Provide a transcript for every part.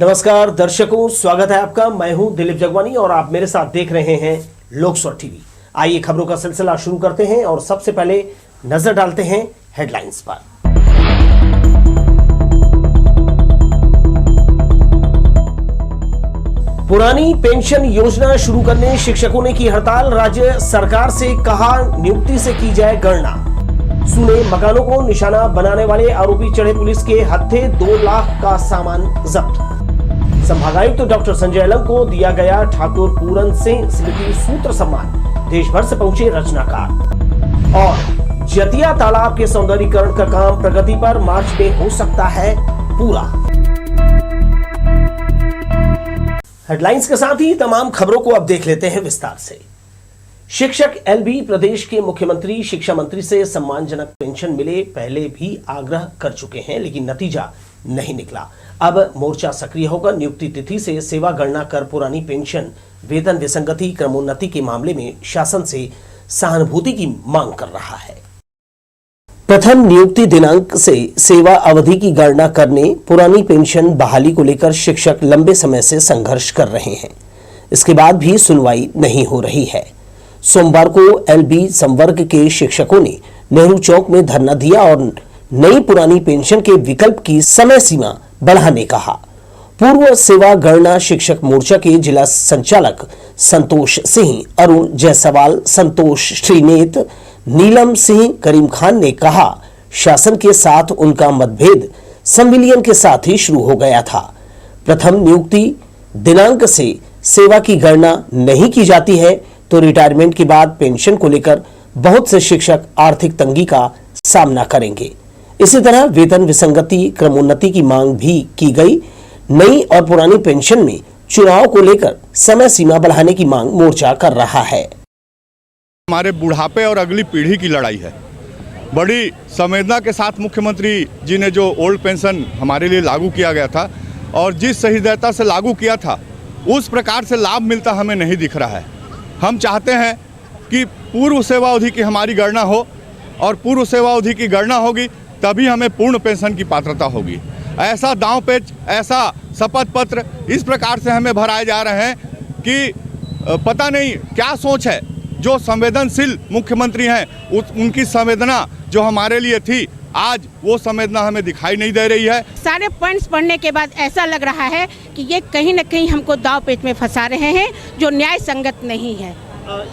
नमस्कार दर्शकों, स्वागत है आपका। मैं हूं दिलीप जगवानी और आप मेरे साथ देख रहे हैं लोकस्वर टीवी। आइए खबरों का सिलसिला शुरू करते हैं और सबसे पहले नजर डालते हैं हेडलाइंस पर। पुरानी पेंशन योजना शुरू करने शिक्षकों ने की हड़ताल। राज्य सरकार से कहा नियुक्ति से की जाए गणना। सुने मकानों को निशाना बनाने वाले आरोपी चढ़े पुलिस के हत्थे। 2 लाख का सामान जब्त। संभागायुक्त डॉक्टर संजय अलंग को दिया गया ठाकुर पूरन सिंह स्मृति सूत्र सम्मान। देश भर से पहुंचे रचनाकार। और जतिया तालाब के सौंदर्यीकरण का काम प्रगति पर, मार्च में हो सकता है पूरा। हेडलाइंस के साथ ही तमाम खबरों को अब देख लेते हैं विस्तार से। शिक्षक एलबी प्रदेश के मुख्यमंत्री शिक्षा मंत्री से सम्मानजनक पेंशन मिले पहले भी आग्रह कर चुके हैं, लेकिन नतीजा नहीं निकला। अब मोर्चा सक्रिय होकर नियुक्ति तिथि से सेवा गणना कर पुरानी पेंशन वेतन विसंगति क्रमोन्नति के मामले में शासन से सहानुभूति की मांग कर रहा है। प्रथम नियुक्ति दिनांक से सेवा अवधि की गणना करने पुरानी पेंशन बहाली को लेकर शिक्षक लंबे समय से संघर्ष कर रहे हैं। इसके बाद भी सुनवाई नहीं हो रही है। सोमवार को एलबी संवर्ग के शिक्षकों ने नेहरू चौक में धरना दिया और नई पुरानी पेंशन के विकल्प की समय सीमा बढ़ाने कहा। पूर्व सेवा गणना शिक्षक मोर्चा के जिला संचालक संतोष सिंह, अरुण जायसवाल, संतोष श्रीनेत, नीलम सिंह, करीम खान ने कहा शासन के साथ उनका मतभेद संविलियन के साथ ही शुरू हो गया था। प्रथम नियुक्ति दिनांक से सेवा की गणना नहीं की जाती है तो रिटायरमेंट के बाद पेंशन को लेकर बहुत से शिक्षक आर्थिक तंगी का सामना करेंगे। इसी तरह वेतन विसंगति क्रमोन्नति की मांग भी की गई। नई और पुरानी पेंशन में चुनाव को लेकर समय सीमा बढ़ाने की मांग मोर्चा कर रहा है। हमारे बुढ़ापे और अगली पीढ़ी की लड़ाई है। बड़ी संवेदना के साथ मुख्यमंत्री जी ने जो ओल्ड पेंशन हमारे लिए लागू किया गया था और जिस सहृदयता से लागू किया था उस प्रकार से लाभ मिलता हमें नहीं दिख रहा है। हम चाहते हैं कि पूर्व सेवा अवधि की हमारी गणना हो और पूर्व सेवा अवधि की गणना होगी तभी हमें पूर्ण पेंशन की पात्रता होगी। ऐसा दांव पेच, ऐसा शपथ पत्र इस प्रकार से हमें भराए जा रहे हैं कि पता नहीं क्या सोच है। जो संवेदनशील मुख्यमंत्री हैं उनकी संवेदना जो हमारे लिए थी, आज वो संवेदना हमें दिखाई नहीं दे रही है। सारे पॉइंट्स पढ़ने के बाद ऐसा लग रहा है कि ये कहीं न कहीं हमको दाव पेच में फंसा रहे हैं जो न्याय संगत नहीं है।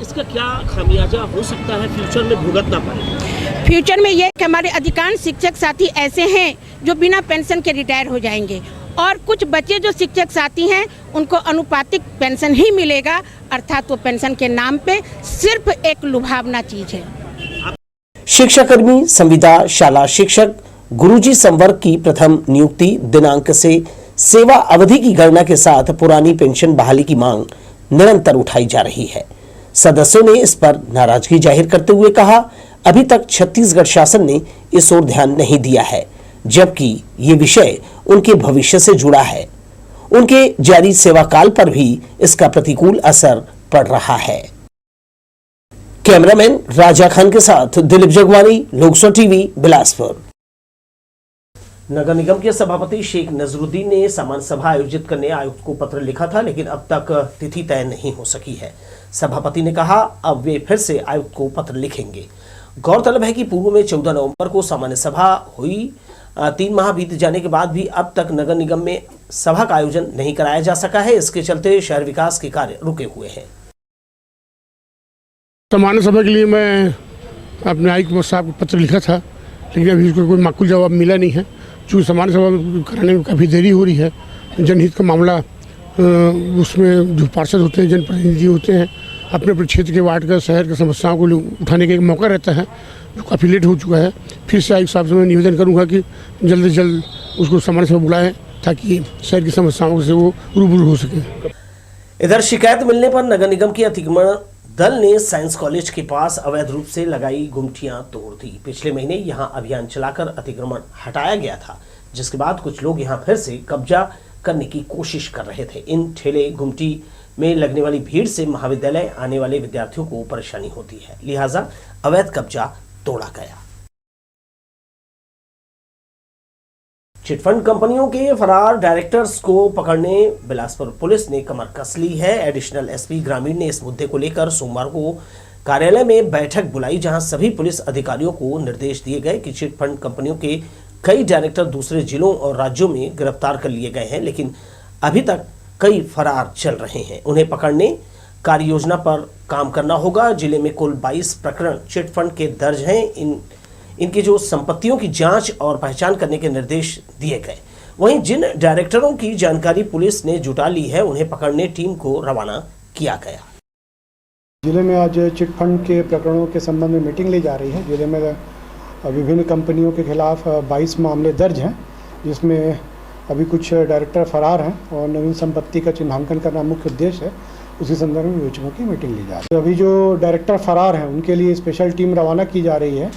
इसका क्या खामियाजा हो सकता है, फ्यूचर में भुगतना पड़े? फ्यूचर में ये कि हमारे अधिकांश शिक्षक साथी ऐसे हैं जो बिना पेंशन के रिटायर हो जाएंगे और कुछ बच्चे जो शिक्षक साथी हैं उनको अनुपातिक पेंशन ही मिलेगा, अर्थात वो पेंशन के नाम पे सिर्फ एक लुभावना चीज है। शिक्षाकर्मी संविदा शाला शिक्षक गुरुजी संवर्ग की प्रथम नियुक्ति दिनांक से सेवा अवधि की गणना के साथ पुरानी पेंशन बहाली की मांग निरंतर उठाई जा रही है। सदस्यों ने इस पर नाराजगी जाहिर करते हुए कहा, अभी तक छत्तीसगढ़ शासन ने इस ओर ध्यान नहीं दिया है, जबकि ये विषय उनके भविष्य से जुड़ा है। उनके जारी सेवा काल पर भी इसका प्रतिकूल असर पड़ रहा है। कैमरामैन राजा खान के साथ दिलीप जगवानी, लोकस्वर टीवी, बिलासपुर। नगर निगम के सभापति शेख नजरुद्दीन ने सामान्य सभा आयोजित करने आयुक्त को पत्र लिखा था, लेकिन अब तक तिथि तय नहीं हो सकी है। सभापति ने कहा अब वे फिर से आयुक्त को पत्र लिखेंगे। गौरतलब है कि पूर्व में 14 नवंबर को सामान्य सभा हुई। 3 माह बीत जाने के बाद भी अब तक नगर निगम में सभा का आयोजन नहीं कराया जा सका है। इसके चलते शहर विकास के कार्य रुके हुए हैं। सामान्य सभा के लिए मैं अपने आयुक्त साहब को पत्र लिखा था, लेकिन अभी उसको कोई माकूल जवाब मिला नहीं है। चूँकि सामान्य सभा कराने में काफ़ी देरी हो रही है। जनहित का मामला, उसमें जो पार्षद होते हैं, जनप्रतिनिधि होते हैं, अपने अपने क्षेत्र के वार्ड का, शहर की समस्याओं को उठाने का एक मौका रहता है, जो काफ़ी लेट हो चुका है। फिर से आयुक्त साहब से मैं निवेदन करूँगा कि जल्द से जल्द उसको सामान्य सभा बुलाएं ताकि शहर की समस्याओं से वो रूबरू हो सके। इधर शिकायत मिलने पर नगर निगम के अतिक्रमण दल ने साइंस कॉलेज के पास अवैध रूप से लगाई गुमटियां तोड़ दी। पिछले महीने यहां अभियान चलाकर अतिक्रमण हटाया गया था, जिसके बाद कुछ लोग यहां फिर से कब्जा करने की कोशिश कर रहे थे। इन ठेले गुमटी में लगने वाली भीड़ से महाविद्यालय आने वाले विद्यार्थियों को परेशानी होती है, लिहाजा अवैध कब्जा तोड़ा गया। चिटफंड कंपनियों के फरार डायरेक्टर्स को पकड़ने बिलासपुर पुलिस ने कमर कस ली है। एडिशनल एसपी ग्रामीण ने इस मुद्दे को लेकर सोमवार को कार्यालय में बैठक बुलाई, जहां सभी पुलिस अधिकारियों को निर्देश दिए गए कि चिटफंड कंपनियों के कई डायरेक्टर दूसरे जिलों और राज्यों में गिरफ्तार कर लिए गए हैं, लेकिन अभी तक कई फरार चल रहे हैं। उन्हें पकड़ने कार्य योजना पर काम करना होगा। जिले में कुल 22 प्रकरण चिटफंड के दर्ज हैं। इनकी जो संपत्तियों की जांच और पहचान करने के निर्देश दिए गए। वहीं जिन डायरेक्टरों की जानकारी पुलिस ने जुटा ली है, उन्हें पकड़ने टीम को रवाना किया गया। जिले में आज चिटफंड के प्रकरणों के संबंध में मीटिंग ली जा रही है। जिले में विभिन्न कंपनियों के खिलाफ 22 मामले दर्ज हैं, जिसमें अभी कुछ डायरेक्टर फरार हैं और नवीन संपत्ति का चिन्हांकन करना मुख्य उद्देश्य है। उसी संदर्भ में विवेचकों की मीटिंग ली जा रही है। अभी जो डायरेक्टर फरार हैं उनके लिए स्पेशल टीम रवाना की जा रही है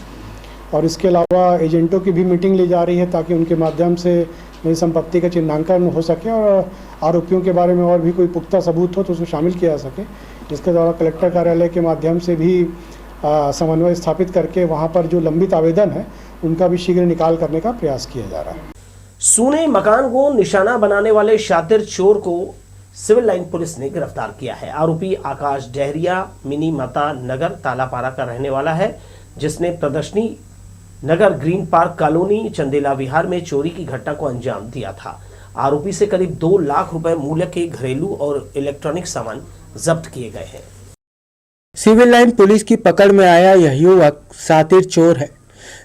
और इसके अलावा एजेंटों की भी मीटिंग ली जा रही है, ताकि उनके माध्यम से नई संपत्ति का चिन्हांकन हो सके और आरोपियों के बारे में और भी कोई पुख्ता सबूत हो तो उसको शामिल किया जा सके। इसके द्वारा कलेक्टर कार्यालय के माध्यम से भी समन्वय स्थापित करके वहां पर जो लंबित आवेदन है उनका भी शीघ्र निकाल करने का प्रयास किया जा रहा है। सूने मकान को निशाना बनाने वाले शातिर चोर को सिविल लाइन पुलिस ने गिरफ्तार किया है। आरोपी आकाश डहरिया मिनी माता नगर तालापारा का रहने वाला है, जिसने प्रदर्शनी नगर ग्रीन पार्क कॉलोनी चंदेला विहार में चोरी की घटना को अंजाम दिया था। आरोपी से करीब 2 लाख रुपए मूल्य के घरेलू और इलेक्ट्रॉनिक सामान जब्त किए गए हैं। सिविल लाइन पुलिस की पकड़ में आया यह युवक शातिर चोर है।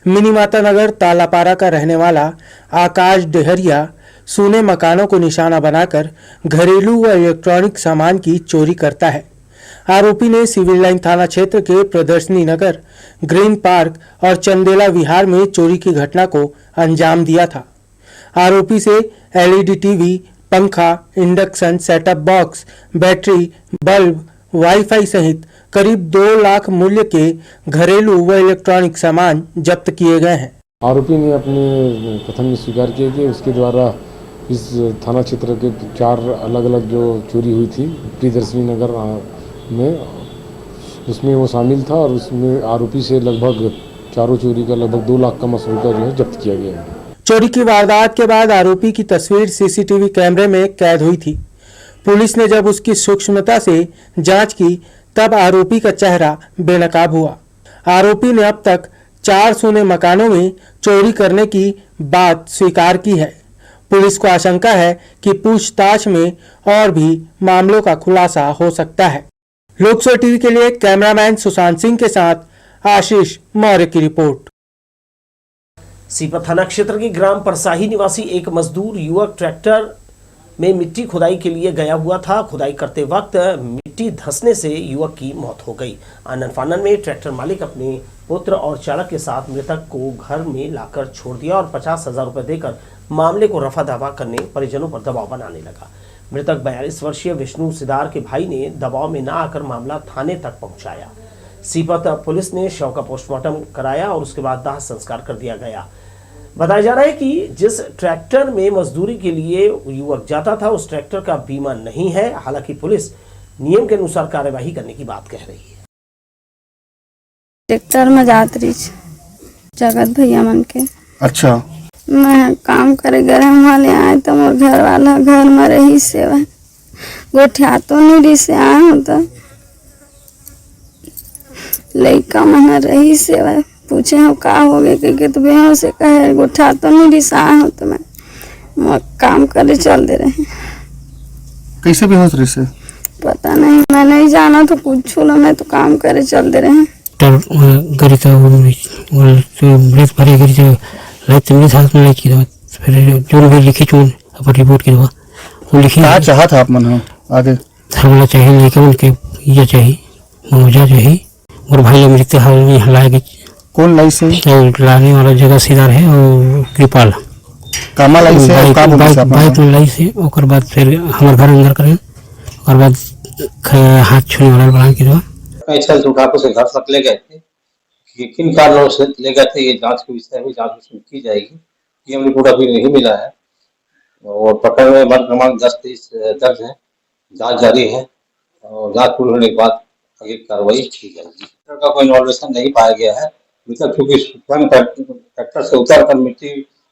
मिनी माता नगर तालापारा का रहने वाला आकाश डहरिया सूने मकानों को निशाना बनाकर घरेलू व इलेक्ट्रॉनिक सामान की चोरी करता है। आरोपी ने सिविल लाइन थाना क्षेत्र के प्रदर्शनी नगर ग्रीन पार्क और चंदेला विहार में चोरी की घटना को अंजाम दिया था। आरोपी से एलईडी टीवी, पंखा, induction setup box, battery, bulb, wifi सहित करीब 2 लाख मूल्य के घरेलू व इलेक्ट्रॉनिक सामान जब्त किए गए हैं। आरोपी ने अपने कथन में स्वीकार किया कि उसके द्वारा इस थाना क्षेत्र के 4 अलग अलग जो चोरी हुई थी प्रियदर्शनी नगर में, उसमें वो शामिल था और उसमें आरोपी से लगभग चारों चोरी का लगभग 2 लाख का मसरूका जो है जब्त किया गया है। चोरी की वारदात के बाद आरोपी की तस्वीर सीसीटीवी कैमरे में कैद हुई थी। पुलिस ने जब उसकी सूक्ष्मता से जांच की तब आरोपी का चेहरा बेनकाब हुआ। आरोपी ने अब तक 4 सूने मकानों में चोरी करने की बात स्वीकार की है। पुलिस को आशंका है कि पूछताछ में और भी मामलों का खुलासा हो सकता है। लोकसभा टीवी के लिए कैमरामैन सुशांत सिंह के साथ आशीष मौर्य की रिपोर्ट। सीपत थाना क्षेत्र के ग्राम परसाही निवासी एक मजदूर युवक ट्रैक्टर में मिट्टी खुदाई के लिए गया हुआ था। खुदाई करते वक्त मिट्टी धंसने से युवक की मौत हो गई। आनन फानन में ट्रैक्टर मालिक अपने पुत्र और चालक के साथ मृतक को घर में लाकर छोड़ दिया और 50,000 रुपए देकर मामले को रफा दफा करने परिजनों पर दबाव बनाने लगा। मृतक 42 वर्षीय विष्णु सिदार के भाई ने दबाव में न आकर मामला थाने तक पहुंचाया। सीपत पुलिस ने शव का पोस्टमार्टम कराया और उसके बाद दाह संस्कार कर दिया गया। बताया जा रहा है कि जिस ट्रैक्टर में मजदूरी के लिए युवक जाता था उस ट्रैक्टर का बीमा नहीं है। हालांकि पुलिस नियम के अनुसार कार्यवाही करने की बात कह रही है। ट्रैक्टर में जात रही जगत भैया मन के। अच्छा, मैं काम करे गए वाले आए तो मोर घर वाला घर में रही सेवा गोठिया तो नहीं रही से आए हो तो लड़का मन रही सेवा पूछे हम का हो गए कि तो बेहों से कहे गोठा तो नहीं रही से आए हो तो मैं काम करे चल दे रहे। कैसे बेहोश रही से? पता नहीं, मैं नहीं जाना तो कुछ छूलो, मैं तो काम करे चल दे रहे। गरी तो ब्रेक भरे गरी तो लाइट मेरे साथ में लिखी दो फिर जो भी लिखी चुन अपन रिपोर्ट की दो वो लिखी। क्या चाहा था आप मन हो आगे? हमला चाहिए लेकिन उनके ये चाहिए मुझे चाहिए और भाई मृत्यु हाल में हलाएगी। कौन लाई से? लाने वाला जगह सीधार है और कृपाल कामा लाई से का बाइक में लाई से और बाद फिर हमारे घर अंदर करें और बाद हाथ छूने वाला बना के दो। चल दुर्गापुर से घर तक ले गए थे कि किन कारणों से ले गए थे ये जांच के विषय में जांच उसमें की जाएगी। ये रिपोर्ट अभी नहीं मिला है और पकड़ में मर्ग क्रमांक 10-23 दर्ज है। जांच जारी है और जांच पूरी होने के बाद आगे कार्रवाई की जाएगी। का कोई इन्वॉल्वेशन नहीं पाया गया है। मतलब क्योंकि स्वयं ट्रैक्टर से उतर कर मिट्टी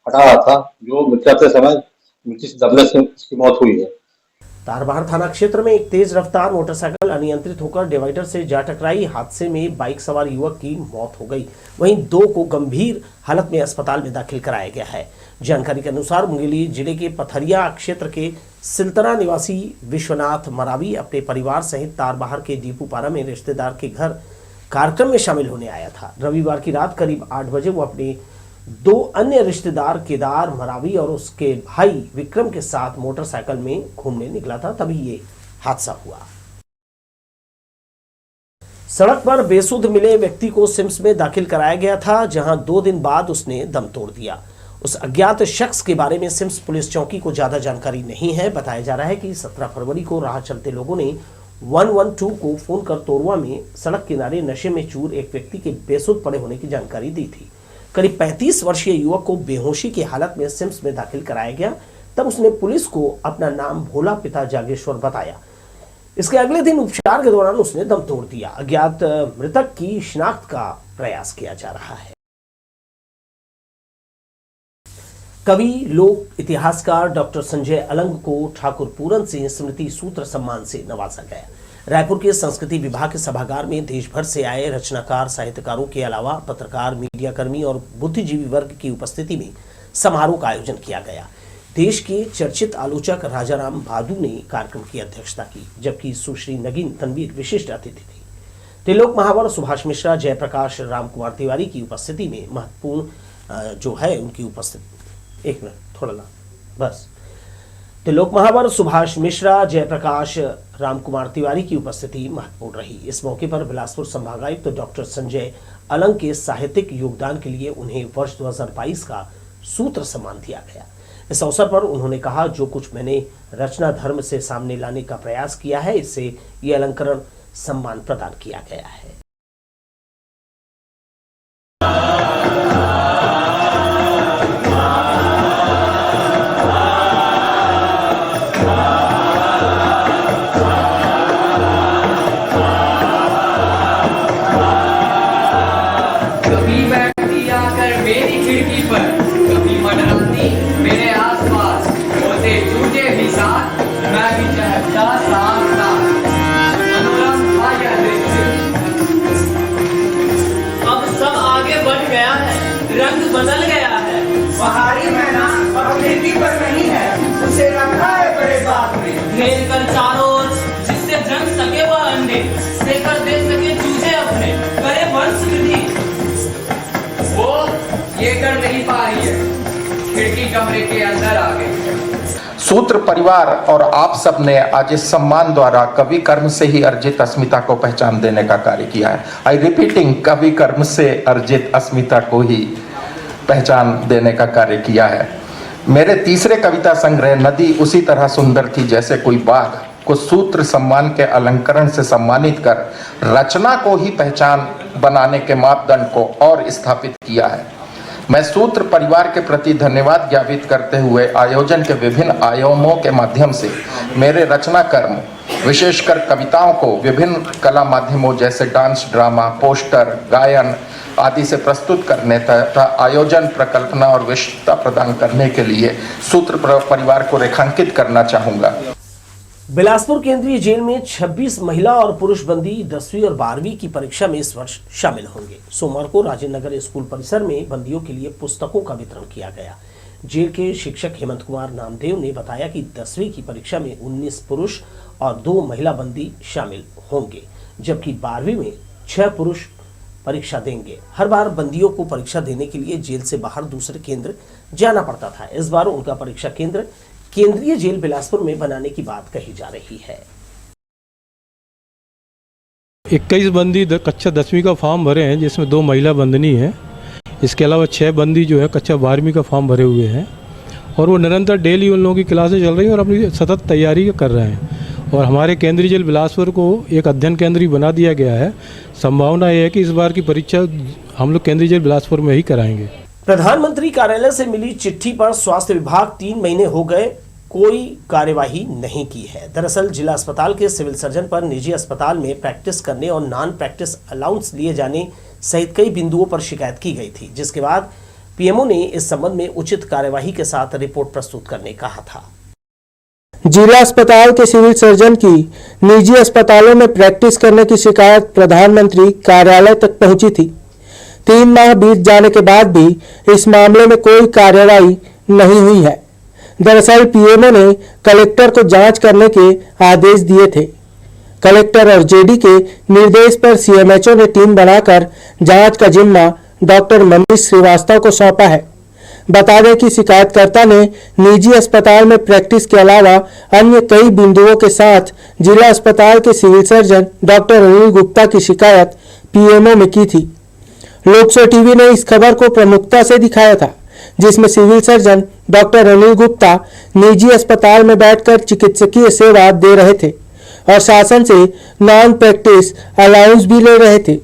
हटा रहा था, जो करते समय मिट्टी से दबने से उसकी मौत हुई है। तारबहार थाना क्षेत्र में एक तेज रफ्तार मोटरसाइकिल अनियंत्रित होकर डिवाइडर से जा टकराई। हादसे में बाइक सवार युवक की मौत हो गई, वहीं 2 को गंभीर हालत में अस्पताल में दाखिल कराया गया है। जानकारी के अनुसार मुंगेली जिले के पथरिया क्षेत्र के सिलतरा निवासी विश्वनाथ मरावी अपने परिवार सहित तारबहार के दीपूपारा में रिश्तेदार के घर कार्यक्रम में शामिल होने आया था। रविवार की रात करीब 8 बजे वो अपने 2 अन्य रिश्तेदार केदार मरावी और उसके भाई विक्रम के साथ मोटरसाइकिल में घूमने निकला था, तभी ये हादसा हुआ। सड़क पर बेसुध मिले व्यक्ति को सिम्स में दाखिल कराया गया था, जहां 2 दिन बाद उसने दम तोड़ दिया। उस अज्ञात शख्स के बारे में सिम्स पुलिस चौकी को ज्यादा जानकारी नहीं है। बताया जा रहा है कि 17 फरवरी को राह चलते लोगों ने 112 को फोन कर तोरवा में सड़क किनारे नशे में चूर एक व्यक्ति के बेसुध पड़े होने की जानकारी दी थी। करीब 35 वर्षीय युवक को बेहोशी की हालत में सिम्स में दाखिल कराया गया। तब उसने पुलिस को अपना नाम भोला पिता जागेश्वर बताया। इसके अगले दिन उपचार के दौरान उसने दम तोड़ दिया। अज्ञात मृतक की शिनाख्त का प्रयास किया जा रहा है। कवि लोक इतिहासकार डॉक्टर संजय अलंग को ठाकुर पूरन सिंह स्मृति सूत्र सम्मान से नवाजा गया। रायपुर के संस्कृति विभाग के सभागार में देश भर से आए रचनाकार साहित्यकारों के अलावा पत्रकार, मीडियाकर्मी और बुद्धिजीवी वर्ग की उपस्थिति में समारोह का आयोजन किया गया। देश के चर्चित आलोचक राजाराम भादु ने कार्यक्रम की अध्यक्षता की, जबकि सुश्री नगीन तनवीर विशिष्ट अतिथि थी। त्रिलोक महावर सुभाष मिश्रा, जयप्रकाश राम कुमार तिवारी की उपस्थिति में महत्वपूर्ण जो है उनकी उपस्थिति एक मिनट थोड़ा ला बस त्रिलोक महावर सुभाष मिश्रा, जयप्रकाश राम कुमार तिवारी की उपस्थिति महत्वपूर्ण रही। इस मौके पर बिलासपुर संभागायुक्त तो डॉक्टर संजय अलंग के साहित्यिक योगदान के लिए उन्हें वर्ष 2022 का सूत्र सम्मान दिया गया। इस अवसर पर उन्होंने कहा, जो कुछ मैंने रचना धर्म से सामने लाने का प्रयास किया है, इससे ये अलंकरण सम्मान प्रदान किया गया है। रंग बदल गया है, पहाड़ी मैदान अब खेती पर नहीं है, उसे रखा है बड़े बाग में घेर कर चारों ओर, जिससे जम सके वह अंडे, सेकर दे सके चूजे अपने, करे वंश वृद्धि। वो ये कर नहीं पा रही है, खिड़की कमरे के अंदर आ गई। सूत्र परिवार और आप सब ने आज इस सम्मान द्वारा कवि कर्म से ही अर्जित अस्मिता को पहचान देने का कार्य किया है। आई रिपीटिंग, कवि कर्म से अर्जित अस्मिता को ही पहचान देने का कार्य किया है। मेरे तीसरे कविता संग्रह नदी उसी तरह सुंदर थी जैसे कोई बाग को सूत्र सम्मान के अलंकरण से सम्मानित कर रचना को ही पहचान बनाने के मापदंड को और स्थापित किया है। मैं सूत्र परिवार के प्रति धन्यवाद ज्ञापित करते हुए आयोजन के विभिन्न आयामों के माध्यम से मेरे रचना कर्म, विशेषकर कविताओं को विभिन्न कला माध्यमों जैसे डांस, ड्रामा, पोस्टर, गायन आदि से प्रस्तुत करने तथा आयोजन, प्रकल्पना और विशिष्टता प्रदान करने के लिए सूत्र परिवार को रेखांकित करना चाहूँगा। बिलासपुर केंद्रीय जेल में 26 महिला और पुरुष बंदी 10वीं और 12वीं की परीक्षा में इस वर्ष शामिल होंगे। सोमवार को राजेंद्र नगर स्कूल परिसर में बंदियों के लिए पुस्तकों का वितरण किया गया। जेल के शिक्षक हेमंत कुमार नामदेव ने बताया कि 10वीं की परीक्षा में 19 पुरुष और 2 महिला बंदी शामिल होंगे, जबकि 12वीं में 6 पुरुष परीक्षा देंगे। हर बार बंदियों को परीक्षा देने के लिए जेल से बाहर दूसरे केंद्र जाना पड़ता था। इस बार उनका परीक्षा केंद्र केंद्रीय जेल बिलासपुर में बनाने की बात कही जा रही है। 21 बंदी कक्षा 10वीं का फॉर्म भरे हैं, जिसमें 2 महिला बंदनी हैं। इसके अलावा 6 बंदी जो है कक्षा 12वीं का फॉर्म भरे हुए हैं और वो निरंतर डेली उन लोगों की क्लासेज चल रही है और अपनी सतत तैयारी कर रहे हैं। और हमारे केंद्रीय जेल बिलासपुर को एक अध्ययन केंद्र भी बना दिया गया है। संभावना ये है कि इस बार की परीक्षा हम लोग केंद्रीय जेल बिलासपुर में ही कराएंगे। प्रधानमंत्री कार्यालय से मिली चिट्ठी पर स्वास्थ्य विभाग 3 महीने हो गए कोई कार्यवाही नहीं की है। दरअसल जिला अस्पताल के सिविल सर्जन पर निजी अस्पताल में प्रैक्टिस करने और नॉन प्रैक्टिस अलाउंस लिए जाने सहित कई बिंदुओं पर शिकायत की गई थी, जिसके बाद पीएमओ ने इस संबंध में उचित कार्यवाही के साथ रिपोर्ट प्रस्तुत करने कहा था। जिला अस्पताल के सिविल सर्जन की निजी अस्पतालों में प्रैक्टिस करने की शिकायत प्रधानमंत्री कार्यालय तक पहुंची थी। 3 माह बीत जाने के बाद भी इस मामले में कोई कार्रवाई नहीं हुई है। दरअसल पीएमओ ने कलेक्टर को जांच करने के आदेश दिए थे। कलेक्टर और जेडी के निर्देश पर सीएमएचओ ने टीम बनाकर जांच का जिम्मा डॉक्टर मनीष श्रीवास्तव को सौंपा है। बता दें कि शिकायतकर्ता ने निजी अस्पताल में प्रैक्टिस के अलावा अन्य कई बिंदुओं के साथ जिला अस्पताल के civil surgeon doctor Anil Gupta की शिकायत पीएमओ में की थी। लोकसो टीवी ने इस खबर को प्रमुखता से दिखाया था, जिसमें civil surgeon doctor Anil Gupta निजी अस्पताल में बैठकर चिकित्सकीय सेवा दे रहे थे और शासन से नॉन प्रैक्टिस अलाउंस भी ले रहे थे।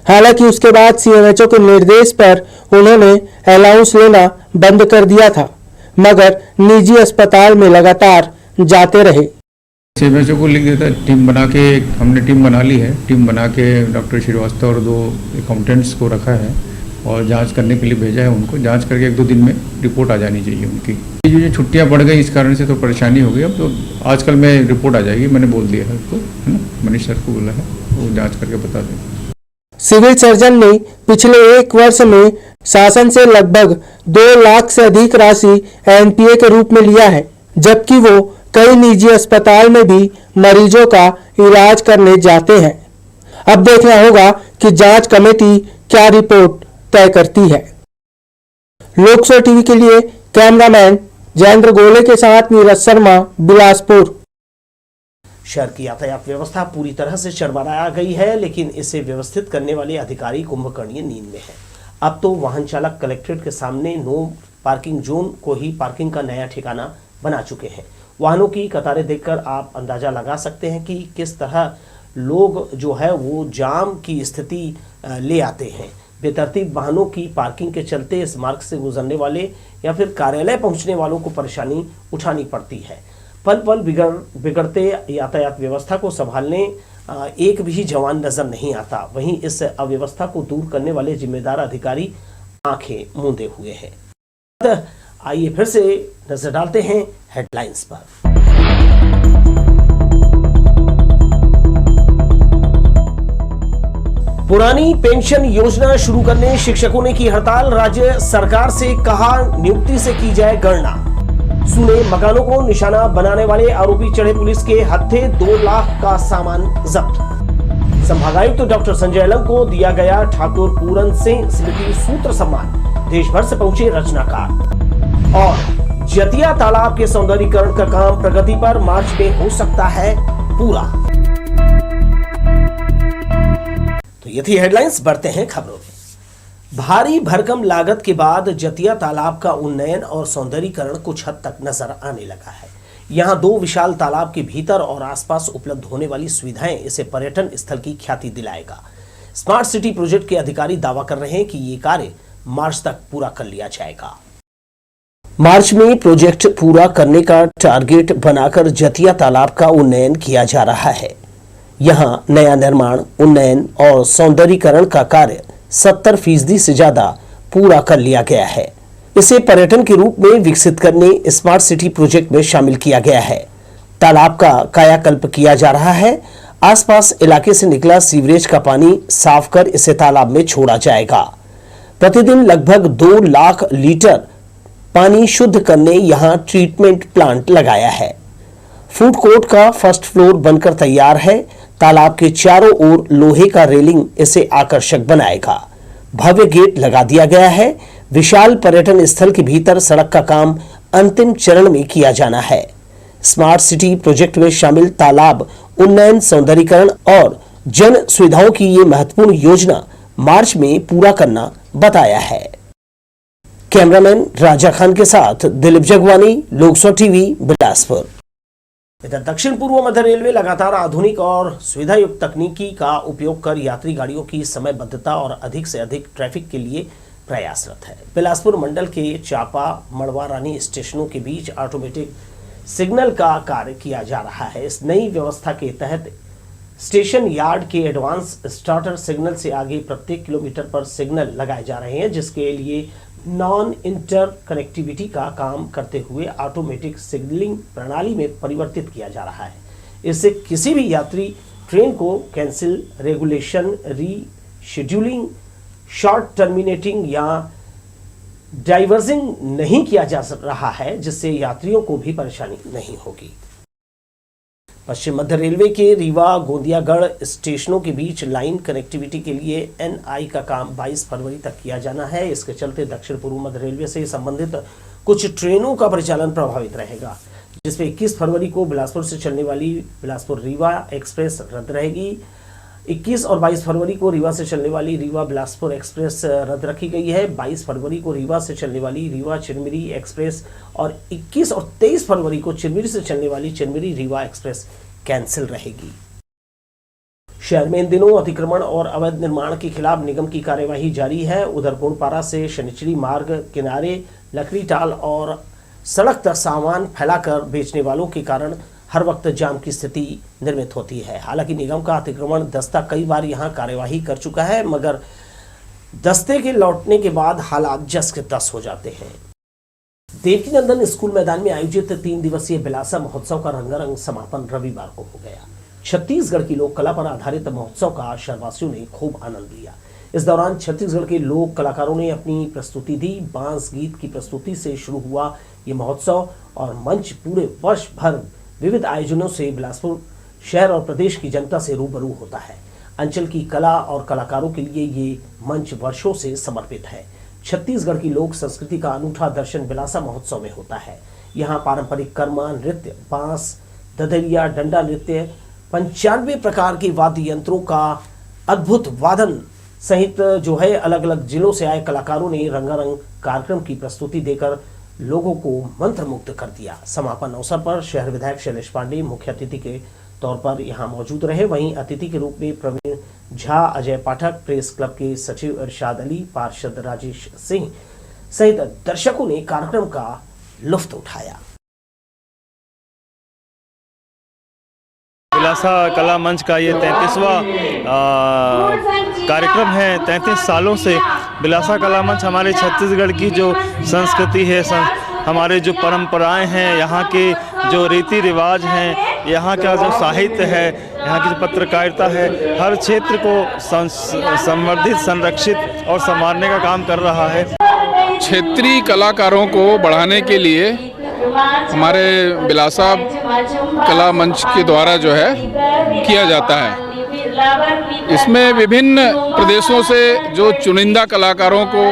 हालांकि उसके बाद सीएमएचओ के निर्देश पर उन्होंने अलाउंस लेना बंद कर दिया था, मगर निजी अस्पताल में लगातार जाते रहे। सीएमएचओ को लिख देता, टीम बना के हमने टीम बना ली है। टीम बना के डॉक्टर श्रीवास्तव और 2 अकाउंटेंट्स को रखा है और जांच करने के लिए भेजा है उनको। जांच करके 1-2 दिन में रिपोर्ट आ जानी चाहिए उनकी। ये जो छुट्टियां बढ़ गई इस कारण से तो परेशानी हो गई। अब तो आजकल में रिपोर्ट आ जाएगी, मैंने बोल दिया है उसको, है ना, मनीष सर को बोला है, वो जांच करके बता दें। सिविल सर्जन ने पिछले 1 वर्ष में शासन से लगभग 2 लाख से अधिक राशि एनपीए के रूप में लिया है, जबकि वो कई निजी अस्पताल में भी मरीजों का इलाज करने जाते हैं। अब देखना होगा कि जांच कमेटी क्या रिपोर्ट तय करती है। लोकसो टीवी के लिए कैमरामैन जयेंद्र गोले के साथ नीरज शर्मा, बिलासपुर। शहर की यातायात व्यवस्था पूरी तरह से चरमराया गई है, लेकिन इसे व्यवस्थित करने वाले अधिकारी कुंभकर्णीय नींद में है। अब तो वाहन चालक कलेक्ट्रेट के सामने नो पार्किंग जोन को ही पार्किंग का नया ठिकाना बना चुके हैं। वाहनों की कतारें देखकर आप अंदाजा लगा सकते हैं कि किस तरह लोग जो है वो जाम की स्थिति ले आते हैं। बेतरतीब वाहनों की पार्किंग के चलते इस मार्ग से गुजरने वाले या फिर कार्यालय पहुंचने वालों को परेशानी उठानी पड़ती है। पल पल बिगड़ते यातायात व्यवस्था को संभालने एक भी जवान नजर नहीं आता। वहीं इस अव्यवस्था को दूर करने वाले जिम्मेदार अधिकारी आंखें मूंदे हुए हैं। आइए फिर से नजर डालते हैं हेडलाइंस पर। पुरानी पेंशन योजना शुरू करने शिक्षकों ने की हड़ताल। राज्य सरकार से कहा नियुक्ति से की जाए गणना। सुने मकानों को निशाना बनाने वाले आरोपी चढ़े पुलिस के हत्थे। 2 लाख का सामान जब्त। संभागायुक्त तो डॉक्टर संजय अलंग को दिया गया ठाकुर पूरन सिंह स्मृति सूत्र सम्मान। देश भर से पहुंचे रचनाकार। और जतिया तालाब के सौंदर्यीकरण का काम प्रगति पर, मार्च में हो सकता है पूरा। तो ये थी हेडलाइंस। बढ़ते हैं खबरों में। भारी भरकम लागत के बाद जतिया तालाब का उन्नयन और सौंदर्यीकरण कुछ हद तक नजर आने लगा है। यहाँ 2 विशाल तालाब के भीतर और आसपास उपलब्ध होने वाली सुविधाएं इसे पर्यटन स्थल की ख्याति दिलाएगा। स्मार्ट सिटी प्रोजेक्ट के अधिकारी दावा कर रहे हैं कि ये कार्य मार्च तक पूरा कर लिया जाएगा। मार्च में प्रोजेक्ट पूरा करने का टारगेट बनाकर जतिया तालाब का उन्नयन किया जा रहा है। यहाँ नया निर्माण, उन्नयन और सौंदर्यीकरण का कार्य 70% से ज्यादा पूरा कर लिया गया है। इसे पर्यटन के रूप में विकसित करने स्मार्ट सिटी प्रोजेक्ट में शामिल किया गया है। तालाब का कायाकल्प किया जा रहा है। आसपास इलाके से निकला सीवरेज का पानी साफ कर इसे तालाब में छोड़ा जाएगा। प्रतिदिन लगभग 2 लाख लीटर पानी शुद्ध करने यहाँ ट्रीटमेंट प्लांट लगाया है। फूड कोर्ट का फर्स्ट फ्लोर बनकर तैयार है। तालाब के चारों ओर लोहे का रेलिंग इसे आकर्षक बनाएगा। भव्य गेट लगा दिया गया है। विशाल पर्यटन स्थल के भीतर सड़क का काम अंतिम चरण में किया जाना है। स्मार्ट सिटी प्रोजेक्ट में शामिल तालाब उन्नयन, सौंदर्यीकरण और जन सुविधाओं की ये महत्वपूर्ण योजना मार्च में पूरा करना बताया है। कैमरामैन राजा खान के साथ दिलीप जगवानी, लोकसो टीवी, बिलासपुर। इधर दक्षिण पूर्व मध्य रेलवे लगातार आधुनिक और सुविधायुक्त तकनीकी का उपयोग कर यात्री गाड़ियों की समयबद्धता और अधिक से अधिक ट्रैफिक के लिए प्रयासरत है। बिलासपुर मंडल के चापा, मड़वा, रानी स्टेशनों के बीच ऑटोमेटिक सिग्नल का कार्य किया जा रहा है। इस नई व्यवस्था के तहत स्टेशन यार्ड के एडवांस स्टार्टर सिग्नल से आगे प्रत्येक किलोमीटर पर सिग्नल लगाए जा रहे हैं, जिसके लिए नॉन इंटर कनेक्टिविटी का काम करते हुए ऑटोमेटिक सिग्नलिंग प्रणाली में परिवर्तित किया जा रहा है। इससे किसी भी यात्री ट्रेन को cancel, regulation, rescheduling, short terminating या डाइवर्जिंग नहीं किया जा रहा है, जिससे यात्रियों को भी परेशानी नहीं होगी। पश्चिम मध्य रेलवे के रीवा गोंदियागढ़ स्टेशनों के बीच लाइन कनेक्टिविटी के लिए NI का काम 22 फरवरी तक किया जाना है। इसके चलते दक्षिण पूर्व मध्य रेलवे से संबंधित कुछ ट्रेनों का परिचालन प्रभावित रहेगा, जिसमें 21 फरवरी को बिलासपुर से चलने वाली बिलासपुर रीवा एक्सप्रेस रद्द रहेगी। 21 और 22 फरवरी को रीवा से चलने वाली रीवा बिलासपुर एक्सप्रेस रद्द रखी गई है। 22 फरवरी को रीवा से चलने वाली रीवा चिरमिरी एक्सप्रेस और 21 और 23 फरवरी को चिरमिरी से चलने वाली चिरमिरी रीवा एक्सप्रेस कैंसिल रहेगी। शहर में इन दिनों अतिक्रमण और अवैध निर्माण के खिलाफ निगम की कार्यवाही जारी है। उधर गोंडपारा से शनिचरी मार्ग किनारे लकड़ी टाल और सड़क तक सामान फैलाकर बेचने वालों के कारण हर वक्त जाम की स्थिति निर्मित होती है। हालांकि निगम का अतिक्रमण दस्ता कई बार यहां कार्यवाही कर चुका है, मगर दस्ते के लौटने के बाद हालात जस के तस हो जाते हैं। देवकीनंदन स्कूल मैदान में आयोजित 3 दिवसीय बिलासा महोत्सव का रंगारंग समापन रविवार को हो गया। छत्तीसगढ़ की लोक कला पर आधारित महोत्सव का शहरवासियों ने खूब आनंद लिया। इस दौरान छत्तीसगढ़ के लोक कलाकारों ने अपनी प्रस्तुति दी। बांस गीत की प्रस्तुति से शुरू हुआ ये महोत्सव और मंच पूरे वर्ष भर विविध आयोजनों से बिलासपुर शहर और प्रदेश की जनता से रूबरू होता है। अंचल की कला और कलाकारों के लिए ये मंच वर्षों से समर्पित है। छत्तीसगढ़ की लोक संस्कृति का अनूठा दर्शन बिलासा महोत्सव में होता है। यहाँ पारंपरिक कर्मा नृत्य, बांस, ददरिया, डंडा नृत्य, 95 प्रकार के वाद्य यंत्रों का अद्भुत वादन सहित जो है अलग अलग जिलों से आए कलाकारों ने रंगारंग कार्यक्रम की प्रस्तुति देकर लोगों को मंत्रमुग्ध कर दिया। समापन अवसर पर शहर विधायक शैलेश पांडे मुख्य अतिथि के तौर पर यहां मौजूद रहे। वहीं अतिथि के रूप में प्रवीण झा, अजय पाठक, प्रेस क्लब के सचिव इरशाद अली, पार्षद राजेश सिंह सहित दर्शकों ने कार्यक्रम का लुत्फ उठाया। बिलासा कला मंच का ये 33वां कार्यक्रम है। 33 सालों से बिलासा कला मंच हमारे छत्तीसगढ़ की जो संस्कृति है, हमारे जो परंपराएं हैं, यहाँ के जो रीति रिवाज हैं, यहाँ का जो साहित्य है, यहाँ की जो पत्रकारिता है, हर क्षेत्र को संवर्धित, संरक्षित और संवारने का काम कर रहा है। क्षेत्रीय कलाकारों को बढ़ाने के लिए हमारे बिलासा कला मंच के द्वारा जो है किया जाता है। इसमें विभिन्न प्रदेशों से जो चुनिंदा कलाकारों को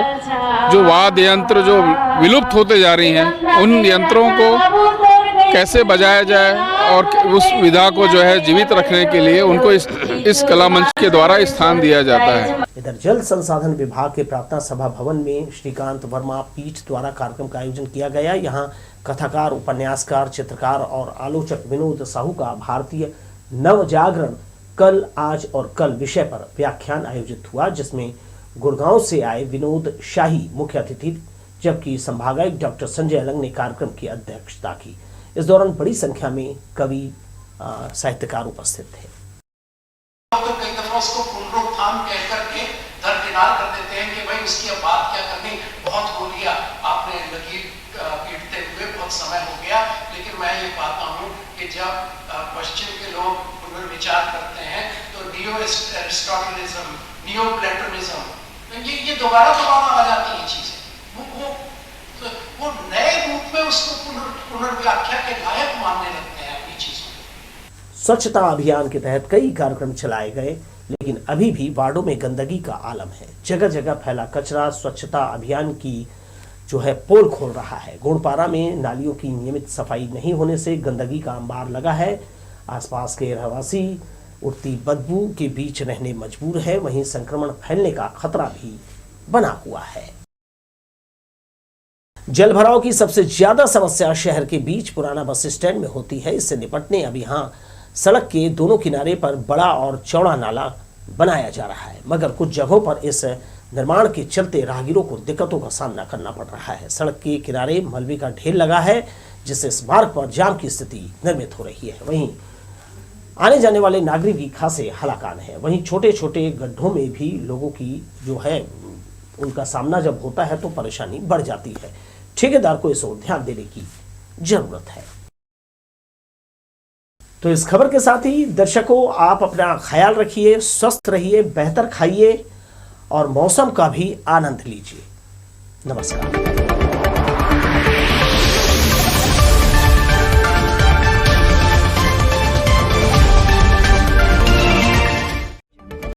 जो वाद्य यंत्र जो विलुप्त होते जा रही हैं, उन यंत्रों को कैसे बजाया जाए और उस विधा को जो है जीवित रखने के लिए उनको इस कला मंच के द्वारा स्थान दिया जाता है। इधर जल संसाधन विभाग के प्रार्थना सभा भवन में श्रीकांत वर्मा पीठ द्वारा कार्यक्रम का आयोजन किया गया। यहाँ कथाकार, उपन्यासकार, चित्रकार और आलोचक विनोद साहू का भारतीय नव जागरण कल, आज और कल विषय पर व्याख्यान आयोजित हुआ, जिसमें गुड़गांव से आए विनोद शाही मुख्य अतिथि, जबकि संभागायुक्त डॉक्टर संजय अलंग ने कार्यक्रम की अध्यक्षता की। इस दौरान बड़ी संख्या में कवि, साहित्यकार उपस्थित थे। तो कई दफा उसको पुनरुत्थान कह करके दरकिनार कर देते हैं कि भाई उसकी अब बात क्या करनी, बहुत हो लिया, आपने लकीर पीटते हुए बहुत समय हो गया। लेकिन मैं ये पाता हूँ कि जब पश्चिम के लोग पुनर्विचार करते हैं तो नियो एरिस्टोटलिज्म, नियो प्लेटोनिज्म, ये दोबारा आ जाती है चीजें। वो नए रूप में उसको पुनर्व्याख्या के लायक मानने लगते हैं अपनी चीजों को। स्वच्छता अभियान के तहत कई कार्यक्रम चलाए गए, लेकिन अभी भी वार्डों में गंदगी का आलम है। जगह जगह फैला कचरा स्वच्छता अभियान की जो है पोल खोल रहा है। गोंडपारा में नालियों की नियमित सफाई नहीं होने से गंदगी का अंबार लगा है। आसपास के रहवासी उठती बदबू के बीच रहने मजबूर है। वहीं संक्रमण फैलने का खतरा भी बना हुआ है। जल भराव की सबसे ज्यादा समस्या शहर के बीच पुराना बस स्टैंड में होती है। इससे निपटने अब यहाँ सड़क के दोनों किनारे पर बड़ा और चौड़ा नाला बनाया जा रहा है, मगर कुछ जगहों पर इस निर्माण के चलते राहगीरों को दिक्कतों का सामना करना पड़ रहा है। सड़क के किनारे मलबे का ढेर लगा है, जिससे इस मार्ग पर जाम की स्थिति निर्मित हो रही है। वहीं आने जाने वाले नागरिक भी खासे हलाकान है। वहीं छोटे छोटे गड्ढों में भी लोगों की जो है उनका सामना जब होता है तो परेशानी बढ़ जाती है। ठेकेदार को इस ओर ध्यान देने की जरूरत है। तो इस खबर के साथ ही दर्शकों, आप अपना ख्याल रखिए, स्वस्थ रहिए, बेहतर खाइए और मौसम का भी आनंद लीजिए। नमस्कार।